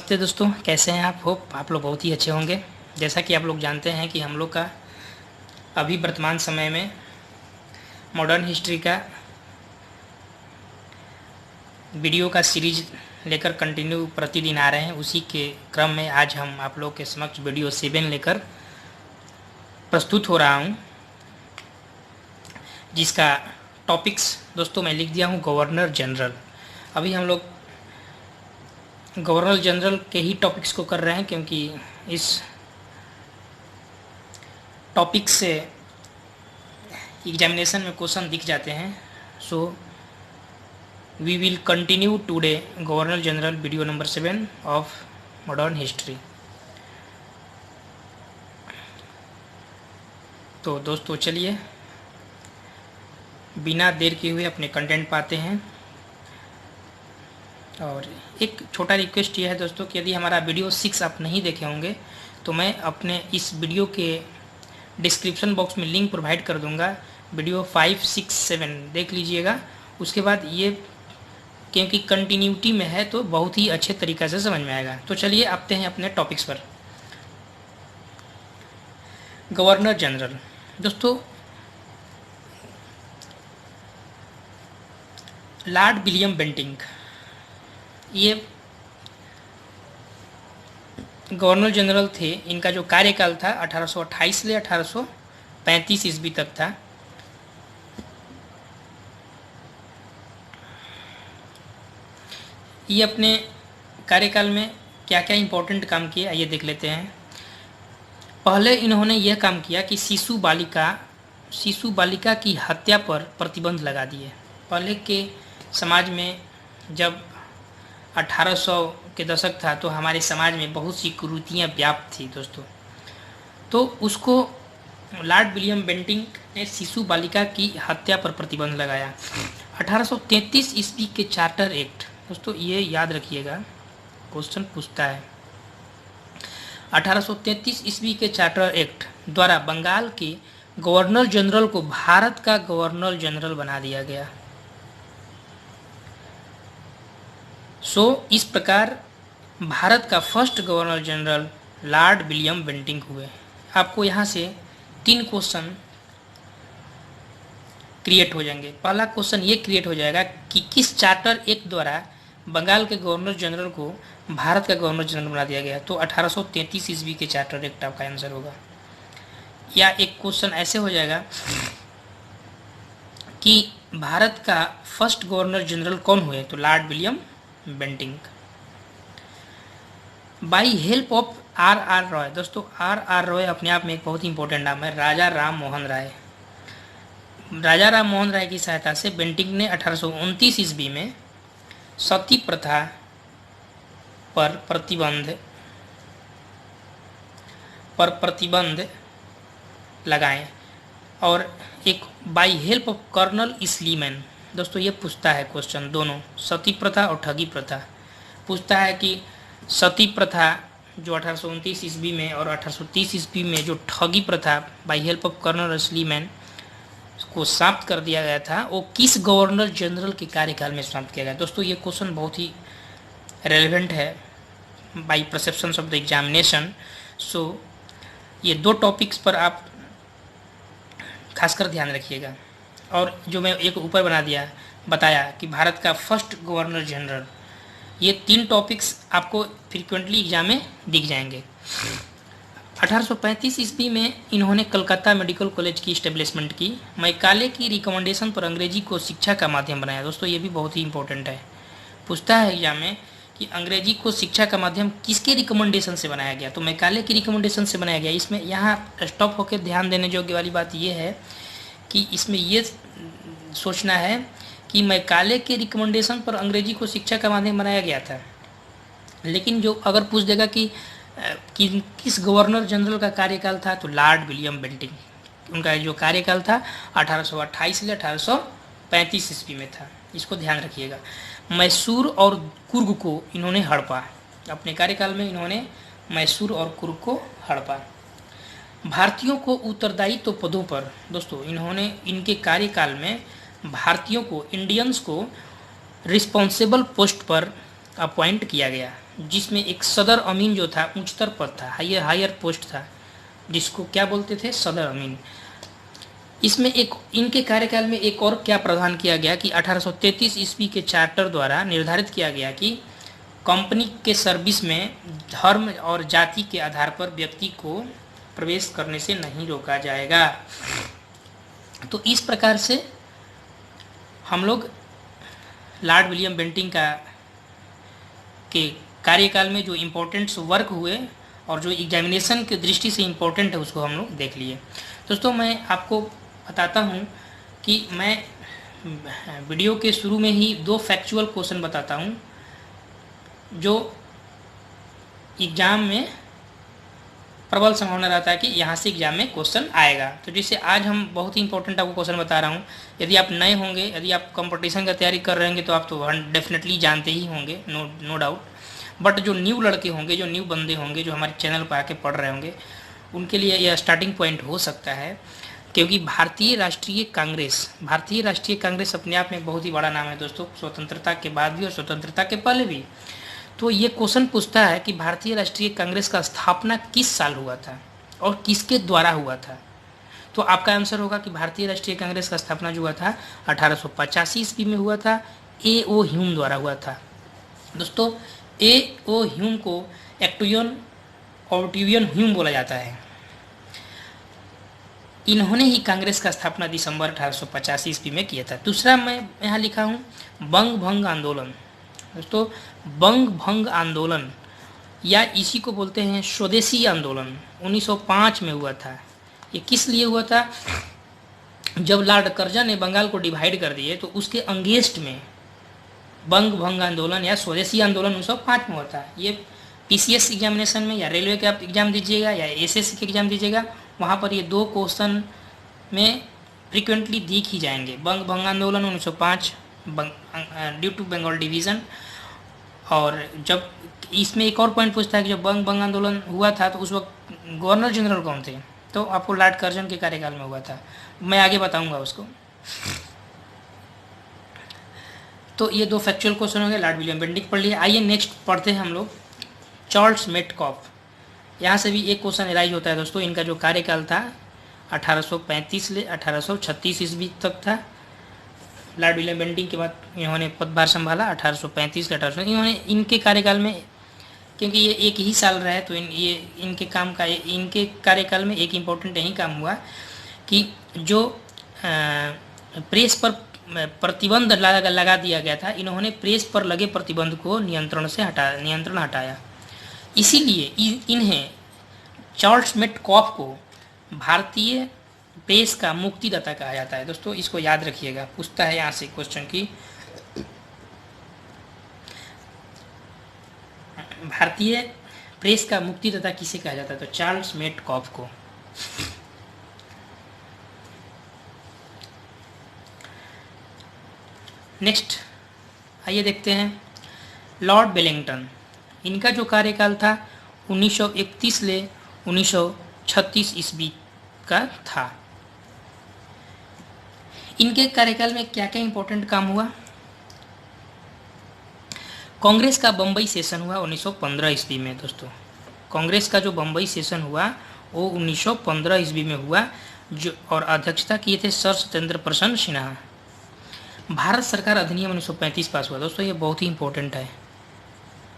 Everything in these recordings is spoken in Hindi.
नमस्ते दोस्तों, कैसे हैं आप? होप आप लोग बहुत ही अच्छे होंगे। जैसा कि आप लोग जानते हैं कि हम लोग का अभी वर्तमान समय में मॉडर्न हिस्ट्री का वीडियो का सीरीज लेकर कंटिन्यू प्रतिदिन आ रहे हैं। उसी के क्रम में आज हम आप लोग के समक्ष वीडियो 7 लेकर प्रस्तुत हो रहा हूँ, जिसका टॉपिक्स दोस्तों मैं लिख दिया हूँ गवर्नर जनरल। अभी हम लोग गवर्नर जनरल के ही टॉपिक्स को कर रहे हैं, क्योंकि इस टॉपिक से एग्जामिनेशन में क्वेश्चन दिख जाते हैं। So we will continue today governor general video number 7 of modern history. तो दोस्तों चलिए बिना देर किए हुए अपने कंटेंट पाते हैं। और एक छोटा रिक्वेस्ट ये है दोस्तों कि यदि हमारा वीडियो 6 आप नहीं देखे होंगे तो मैं अपने इस वीडियो के डिस्क्रिप्शन बॉक्स में लिंक प्रोवाइड कर दूंगा। वीडियो 5, 6, 7 देख लीजिएगा। उसके बाद ये क्योंकि कंटिन्यूटी में है तो बहुत ही अच्छे तरीक़े से समझ में आएगा। तो चलिए आते हैं अपने टॉपिक्स पर। गवर्नर जनरल दोस्तों, लॉर्ड विलियम बेंटिंक ये गवर्नर जनरल थे। इनका जो कार्यकाल था 1828 से 1835 ईस्वी तक था। ये अपने कार्यकाल में क्या क्या इम्पोर्टेंट काम किए आइए देख लेते हैं। पहले इन्होंने यह काम किया कि शिशु बालिका की हत्या पर प्रतिबंध लगा दिए। पहले के समाज में जब 1800 के दशक था तो हमारे समाज में बहुत सी कुरीतियाँ व्याप्त थी दोस्तों। तो उसको लॉर्ड विलियम बेंटिंक ने शिशु बालिका की हत्या पर प्रतिबंध लगाया। 1833 ईस्वी के चार्टर एक्ट दोस्तों ये याद रखिएगा, क्वेश्चन पूछता है। 1833 ईस्वी के चार्टर एक्ट द्वारा बंगाल के गवर्नर जनरल को भारत का गवर्नर जनरल बना दिया गया। इस प्रकार भारत का first governor general Lord William Bentinck हुए। आपको यहाँ से 3 क्वेश्चन क्रिएट हो जाएंगे। पहला क्वेश्चन ये क्रिएट हो जाएगा कि किस चार्टर एक्ट द्वारा बंगाल के गवर्नर जनरल को भारत का गवर्नर जनरल बना दिया गया? तो 1833 ईस्वी के चार्टर एक्ट आपका आंसर होगा। या एक क्वेश्चन ऐसे हो जाएगा कि भारत का फर्स्ट गवर्नर जनरल कौन हुए? तो lord William Bentinck. By help of R Roy दोस्तों, आर रॉय अपने आप में एक बहुत ही इंपॉर्टेंट नाम है। राजा राम मोहन राय की सहायता से बेंटिंक ने 1829 ईस्वी में सती प्रथा पर प्रतिबंध लगाए। और एक by help of colonel Sleeman दोस्तों ये पूछता है क्वेश्चन, दोनों सती प्रथा और ठगी प्रथा पूछता है कि सती प्रथा जो 1829 ईस्वी में और 1830 ईस्वी में जो ठगी प्रथा by help of colonel Sleeman को समाप्त कर दिया गया था, वो किस गवर्नर जनरल के कार्यकाल में समाप्त किया गया? दोस्तों ये क्वेश्चन बहुत ही रेलेवेंट है by perception of the examination. ये 2 टॉपिक्स पर आप खासकर ध्यान रखिएगा। और जो मैं एक ऊपर बताया कि भारत का फर्स्ट गवर्नर जनरल, ये 3 टॉपिक्स आपको फ्रीक्वेंटली एग्जाम में दिख जाएंगे। 1835 ईस्वी में इन्होंने कलकत्ता मेडिकल कॉलेज की इस्टेब्लिशमेंट की। मैकाले की रिकमेंडेशन पर अंग्रेजी को शिक्षा का माध्यम बनाया। दोस्तों ये भी बहुत ही इंपॉर्टेंट है, पूछता है एग्जाम में कि अंग्रेजी को शिक्षा का माध्यम किसके रिकमेंडेशन से बनाया गया? तो मैकाले की रिकमेंडेशन से बनाया गया। इसमें यहाँ स्टॉप होकर ध्यान देने योग्य वाली बात यह है कि इसमें ये सोचना है कि मैकाले के रिकमेंडेशन पर अंग्रेजी को शिक्षा का माध्यम बनाया गया था। लेकिन जो अगर पूछ देगा कि किस गवर्नर जनरल का कार्यकाल था, तो लॉर्ड विलियम बेंटिंक, उनका जो कार्यकाल था 1828 से 1835 ईस्वी में था। इसको ध्यान रखिएगा। मैसूर और कुर्ग को इन्होंने हड़पा। अपने कार्यकाल में इन्होंने मैसूर और कुर्ग को हड़पा। भारतीयों को उत्तरदायित्व पदों पर दोस्तों इनके कार्यकाल में भारतीयों को, इंडियंस को रिस्पॉन्सिबल पोस्ट पर अपॉइंट किया गया। जिसमें एक सदर अमीन जो था उच्चतर पद था, हायर पोस्ट था, जिसको क्या बोलते थे, सदर अमीन। इसमें एक इनके कार्यकाल में एक और क्या प्रावधान किया गया कि 1833 ईस्वी के चार्टर द्वारा निर्धारित किया गया कि कंपनी के सर्विस में धर्म और जाति के आधार पर व्यक्ति को प्रवेश करने से नहीं रोका जाएगा। तो इस प्रकार से हम लोग लॉर्ड विलियम बेंटिंक के कार्यकाल में जो इम्पोर्टेंट वर्क हुए और जो एग्जामिनेशन की दृष्टि से इम्पोर्टेंट है उसको हम लोग देख लिए। दोस्तों, मैं आपको बताता हूँ कि मैं वीडियो के शुरू में ही 2 फैक्चुअल क्वेश्चन बताता हूँ जो एग्ज़ाम में प्रबल संभावना रहता है कि यहाँ से एग्जाम में क्वेश्चन आएगा। तो जैसे आज हम बहुत ही इंपॉर्टेंट आपको क्वेश्चन बता रहा हूँ, यदि आप नए होंगे, यदि आप कंपटीशन का तैयारी कर रहे होंगे तो आप तो डेफिनेटली जानते ही होंगे, नो डाउट। बट जो न्यू लड़के होंगे, जो न्यू बंदे होंगे, जो हमारे चैनल पर आके पढ़ रहे होंगे, उनके लिए यह स्टार्टिंग पॉइंट हो सकता है। क्योंकि भारतीय राष्ट्रीय कांग्रेस अपने आप में बहुत ही बड़ा नाम है दोस्तों, स्वतंत्रता के बाद भी और स्वतंत्रता के पहले भी। तो ये क्वेश्चन पूछता है कि भारतीय राष्ट्रीय कांग्रेस का स्थापना किस साल हुआ था और किसके द्वारा हुआ था। तो आपका आंसर होगा कि भारतीय राष्ट्रीय कांग्रेस का स्थापना जो हुआ था 1885 ईस्वी में हुआ था, A.O. ह्यूम द्वारा हुआ था। दोस्तों, A.O. ह्यूम को ऑक्टेवियन ह्यूम बोला जाता है। इन्होंने ही कांग्रेस का स्थापना दिसंबर 1885 ईस्वी में किया था। दूसरा मैं यहाँ लिखा हूँ बंग भंग आंदोलन। दोस्तों, बंग भंग आंदोलन या इसी को बोलते हैं स्वदेशी आंदोलन 1905 में हुआ था। ये किस लिए हुआ था? जब लॉर्ड कर्जन ने बंगाल को डिवाइड कर दिए तो उसके अंगेंस्ट में बंग भंग आंदोलन या स्वदेशी आंदोलन 1905 में हुआ था। ये PCS एग्जामिनेशन में या रेलवे के आप एग्जाम दीजिएगा या SSC के एग्जाम दीजिएगा, वहाँ पर ये 2 क्वेश्चन में फ्रिक्वेंटली दिख ही जाएंगे। बंग भंग आंदोलन 1905 ड्यू टू बंगाल डिवीज़न। और जब इसमें एक और पॉइंट पूछता है कि जब बंग भंग आंदोलन हुआ था तो उस वक्त गवर्नर जनरल कौन थे? तो आपको लॉर्ड कर्जन के कार्यकाल में हुआ था, मैं आगे बताऊंगा उसको। तो ये 2 फैक्चुअल क्वेश्चन हो गए, लॉर्ड विलियम बेंटिंक पढ़ लिए। आइए नेक्स्ट पढ़ते हैं हम लोग चार्ल्स मेटकॉफ। यहाँ से भी एक क्वेश्चन एराइज होता है दोस्तों। इनका जो कार्यकाल था 1835 से 1836 ईस्वी तक था। लॉर्ड विलियम बेंटिंक के बाद इन्होंने पदभार संभाला 1835 से 1800। इनके कार्यकाल में, क्योंकि ये एक ही साल रहे, तो इनके कार्यकाल में एक इम्पोर्टेंट यही काम हुआ कि जो प्रेस पर प्रतिबंध लगा दिया गया था, इन्होंने प्रेस पर लगे प्रतिबंध को नियंत्रण हटाया। इसीलिए इन्हें चार्ल्स मेटकॉफ को भारतीय प्रेस का मुक्तिदाता कहा जाता है। दोस्तों, इसको याद रखिएगा, पूछता है यहाँ से क्वेश्चन की भारतीय प्रेस का मुक्तिदाता किसे कहा जाता है? तो चार्ल्स मेटकॉफ को। नेक्स्ट आइए देखते हैं लॉर्ड वेलिंगटन। इनका जो कार्यकाल था 1931 से 1936 ईस्वी का था। इनके कार्यकाल में क्या क्या इंपॉर्टेंट काम हुआ? कांग्रेस का बम्बई सेशन हुआ 1915 ईस्वी में। दोस्तों, कांग्रेस का जो बम्बई सेशन हुआ वो 1915 ईस्वी में हुआ, जो और अध्यक्षता किए थे सर सत्येंद्र प्रसन्न सिन्हा। भारत सरकार अधिनियम 1935 पास हुआ। दोस्तों, ये बहुत ही इंपॉर्टेंट है।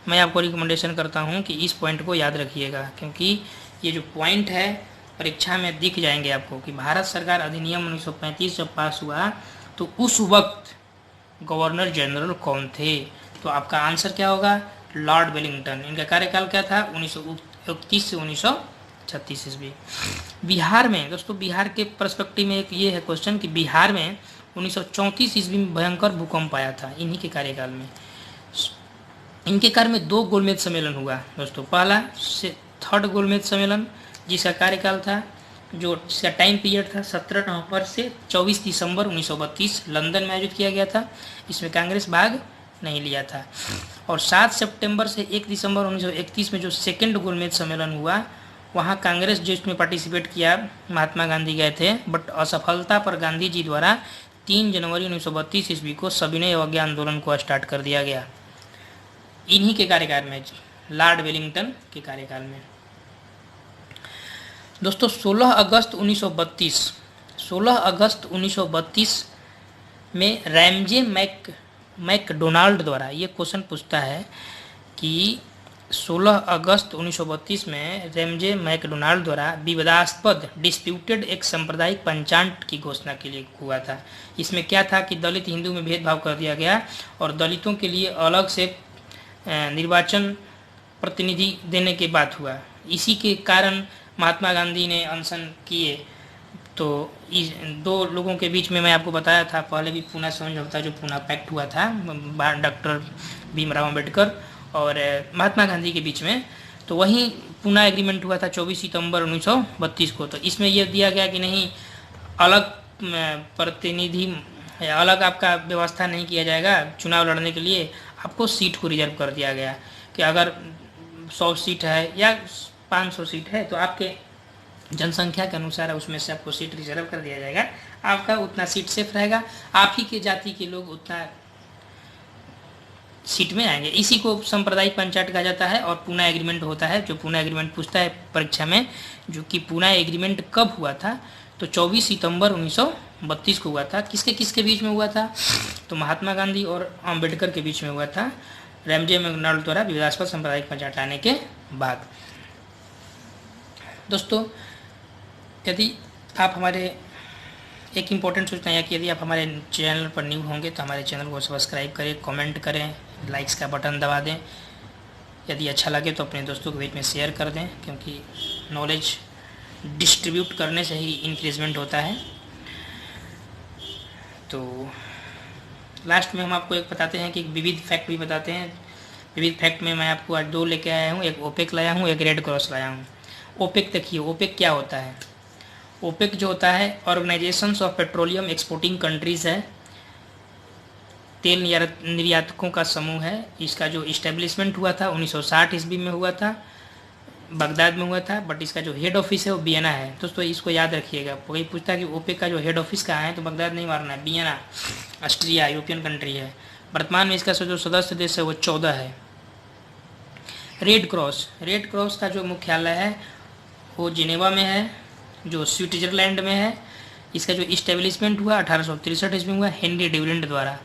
मैं आपको रिकमेंडेशन करता हूँ कि इस पॉइंट को याद रखिएगा, क्योंकि ये जो पॉइंट है परीक्षा में दिख जाएंगे आपको कि भारत सरकार अधिनियम 1935 जब पास हुआ तो उस वक्त गवर्नर जनरल कौन थे? तो आपका आंसर क्या होगा? Lord Wellington. इनका कार्यकाल क्या था? 1931 से 1936 ईस्वी। बिहार में दोस्तों, बिहार के पर्सपेक्टिव में एक ये है क्वेश्चन कि बिहार में 1934 ईस्वी में भयंकर भूकंप आया था इन्हीं के कार्यकाल में। इनके कार्य में 2 गोलमेज सम्मेलन हुआ दोस्तों। पहला से 3rd गोलमेज सम्मेलन, जिसका कार्यकाल था, जो इसका टाइम पीरियड था 17 नवंबर से 24 दिसंबर 1932 लंदन में आयोजित किया गया था। इसमें कांग्रेस भाग नहीं लिया था। और 7 सितंबर से 1 दिसंबर 1931 में जो 2nd गोलमेज सम्मेलन हुआ, वहाँ कांग्रेस जो इसमें पार्टिसिपेट किया, महात्मा गांधी गए थे, बट असफलता पर गांधी जी द्वारा 3 जनवरी 1932 ईस्वी को सविनय अवज्ञा आंदोलन को स्टार्ट कर दिया गया। इन्हीं के कार्यकाल में लॉर्ड वेलिंगटन के कार्यकाल में। दोस्तों 16 अगस्त 1932 में रैमजे मैकडोनाल्ड द्वारा, ये क्वेश्चन पूछता है कि 16 अगस्त 1932 में रैमजे मैकडोनाल्ड द्वारा विवादास्पद डिस्प्यूटेड एक सांप्रदायिक पंचायत की घोषणा के लिए हुआ था। इसमें क्या था कि दलित हिंदू में भेदभाव कर दिया गया और दलितों के लिए अलग से निर्वाचन प्रतिनिधि देने की बात हुआ। इसी के कारण महात्मा गांधी ने अनशन किए। तो इस दो लोगों के बीच में मैं आपको बताया था पहले भी, पूना समझौता जो पूना पैक्ट हुआ था डॉक्टर भीमराव अंबेडकर और महात्मा गांधी के बीच में, तो वहीं पूना एग्रीमेंट हुआ था 24 सितंबर 1932 को। तो इसमें यह दिया गया कि नहीं, अलग प्रतिनिधि, अलग आपका व्यवस्था नहीं किया जाएगा चुनाव लड़ने के लिए, आपको सीट को रिजर्व कर दिया गया कि अगर 100 सीट है या 500 सीट है तो आपके जनसंख्या के अनुसार उसमें से आपको सीट रिजर्व कर दिया जाएगा, आपका उतना सीट सेफ रहेगा, आप ही के जाति के लोग उतना सीट में आएंगे। इसी को सांप्रदायिक पंचायत कहा जाता है। और पूना एग्रीमेंट होता है, जो पूना एग्रीमेंट पूछता है परीक्षा में, जो कि पूना एग्रीमेंट कब हुआ था, तो 24 सितंबर 1932 को हुआ था। किसके किसके बीच में हुआ था, तो महात्मा गांधी और अंबेडकर के बीच में हुआ था, रैमजे मैकडोनाल्ड द्वारा विवादास्पद सांप्रदायिक पंचायत आने के बाद। दोस्तों यदि आप हमारे, एक इम्पोर्टेंट सूचना है कि यदि आप हमारे चैनल पर न्यू होंगे तो हमारे चैनल को सब्सक्राइब करें, कमेंट करें, लाइक्स का बटन दबा दें। यदि अच्छा लगे तो अपने दोस्तों के बीच में शेयर कर दें, क्योंकि नॉलेज डिस्ट्रीब्यूट करने से ही इंक्रीजमेंट होता है। तो लास्ट में हम आपको एक बताते हैं कि विविध फैक्ट भी बताते हैं। विविध फैक्ट में मैं आपको आज 2 लेके आया हूँ, एक ओपेक लाया हूँ, एक रेड क्रॉस लाया हूँ। ओपेक देखिए, ओपेक क्या होता है। ओपेक जो होता है organisations of petroleum exporting countries है, तेल निर्यातकों का समूह है। इसका जो इस्टेब्लिशमेंट हुआ था 1960 ईस्वी में हुआ था, बगदाद में हुआ था, बट इसका जो हेड ऑफिस है वो वियना है। दोस्तों इसको याद रखिएगा, कोई पूछता है कि ओपेक का जो हेड ऑफिस कहाँ है, तो बगदाद नहीं मारना है, वियना, ऑस्ट्रिया, यूरोपियन कंट्री है। वर्तमान में इसका जो सदस्य देश है वो 14 है। रेड क्रॉस का जो मुख्यालय है वो जिनेवा में है, जो स्विट्जरलैंड में है। इसका जो इस्टेब्लिशमेंट हुआ 1863 ईस्वी में हुआ, हेनरी डेविलेंड द्वारा।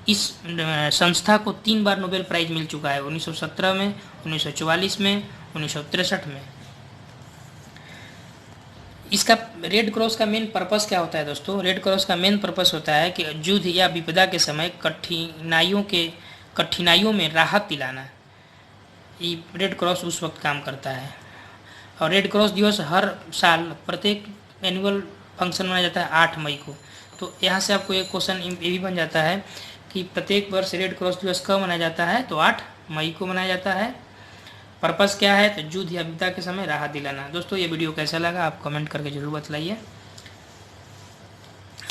इस संस्था को 3 बार नोबेल प्राइज मिल चुका है, 1917 में, 1944 में, 1963 में। इसका रेड क्रॉस का मेन पर्पस क्या होता है दोस्तों, रेड क्रॉस का मेन पर्पस होता है कि युद्ध या विपदा के समय कठिनाइयों में राहत दिलाना। ये रेड क्रॉस उस वक्त काम करता है। और रेड क्रॉस दिवस हर साल प्रत्येक एनुअल फंक्शन मनाया जाता है 8 मई को। तो यहाँ से आपको एक क्वेश्चन ये भी बन जाता है कि प्रत्येक वर्ष रेड क्रॉस दिवस कब मनाया जाता है, तो 8 मई को मनाया जाता है। पर्पस क्या है, तो युद्ध या विपदा के समय राहत दिलाना। दोस्तों ये वीडियो कैसा लगा आप कमेंट करके जरूर बतलाइए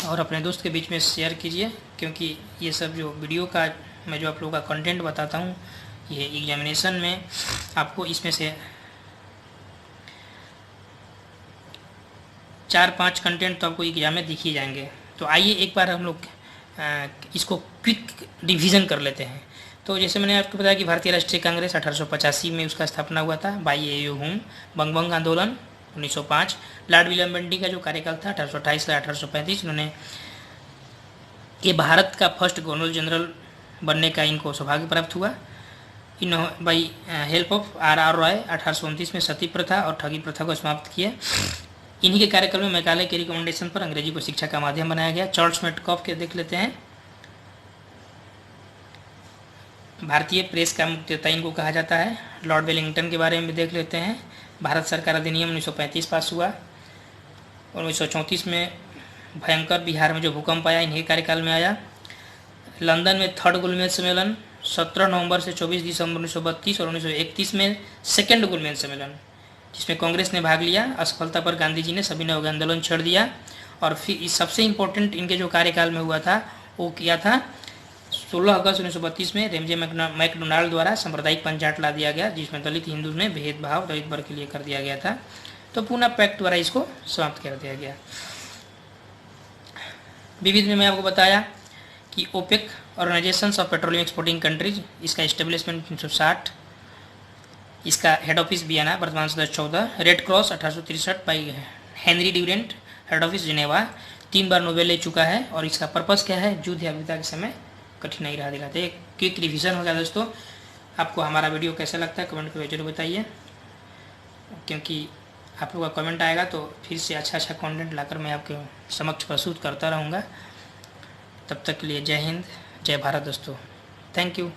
और अपने दोस्त के बीच में शेयर कीजिए, क्योंकि ये सब जो वीडियो का मैं जो आप लोगों का कंटेंट बताता हूँ, ये एग्जामिनेशन में आपको इसमें से 4-5 कंटेंट तो आपको एग्जाम में दिख ही जाएंगे। तो आइए एक बार हम लोग इसको क्विक रिवीजन कर लेते हैं। तो जैसे मैंने आपको बताया कि भारतीय राष्ट्रीय कांग्रेस 1885 में उसका स्थापना हुआ था, बाई ए.यू. हुम। बंगभंग आंदोलन 1905। लॉर्ड विलियम बेंटिक का जो कार्यकाल था 1828 से 1835, इन्होंने ये भारत का फर्स्ट गवर्नर जनरल बनने का इनको सौभाग्य प्राप्त हुआ। इन्होंने by help of R Roy 1829 में सती प्रथा और ठगी प्रथा को समाप्त किया। इन्हीं के कार्यकाल में मैकाले के रिकमेंडेशन पर अंग्रेजी को शिक्षा का माध्यम बनाया गया। चार्ल्स मेटकॉफ के देख लेते हैं, भारतीय प्रेस का मुक्तिदाता इनको कहा जाता है। लॉर्ड वेलिंगटन के बारे में भी देख लेते हैं। भारत सरकार अधिनियम 1935 पास हुआ और 1934 में भयंकर बिहार में जो भूकंप आया इन्हीं कार्यकाल में आया। लंदन में 3rd गोलमेज सम्मेलन 17 नवंबर से 24 दिसंबर 1932 और 1931 में 2nd गोलमेज सम्मेलन, जिसमें कांग्रेस ने भाग लिया। असफलता पर गांधी जी ने सभी ने आंदोलन छेड़ दिया। और फिर सबसे इम्पोर्टेंट इनके जो कार्यकाल में हुआ था वो किया था 16 अगस्त 1932 में रैमजे मैकडोनाल्ड द्वारा सांप्रदायिक पंचायत ला दिया गया, जिसमें दलित हिंदू में भेदभाव दलित वर्ग के लिए कर दिया गया था। तो पूना पैक्ट द्वारा इसको समाप्त कर दिया गया। विविध में मैं आपको बताया कि OPEC organisations of petroleum exporting countries, इसका इस्टेब्लिशमेंट 1960 इसका हेड ऑफिस वियना, वर्तमान सदस्य 14। Red cross 1863 by Henry Durant, head office Geneva, 3 बार नोबेल ले चुका है। और इसका पर्पस क्या है? युद्ध या विपदा के समय कठिनाई राह दिलाते। एक क्विक रिवीजन हो गया दोस्तों। आपको हमारा वीडियो कैसा लगता है कमेंट करके जरूर बताइए, क्योंकि आप लोगों का कमेंट आएगा तो फिर से अच्छा कंटेंट लाकर मैं आपके समक्ष प्रस्तुत करता रहूँगा। तब तक के लिए जय हिंद, जय भारत दोस्तों। Thank you.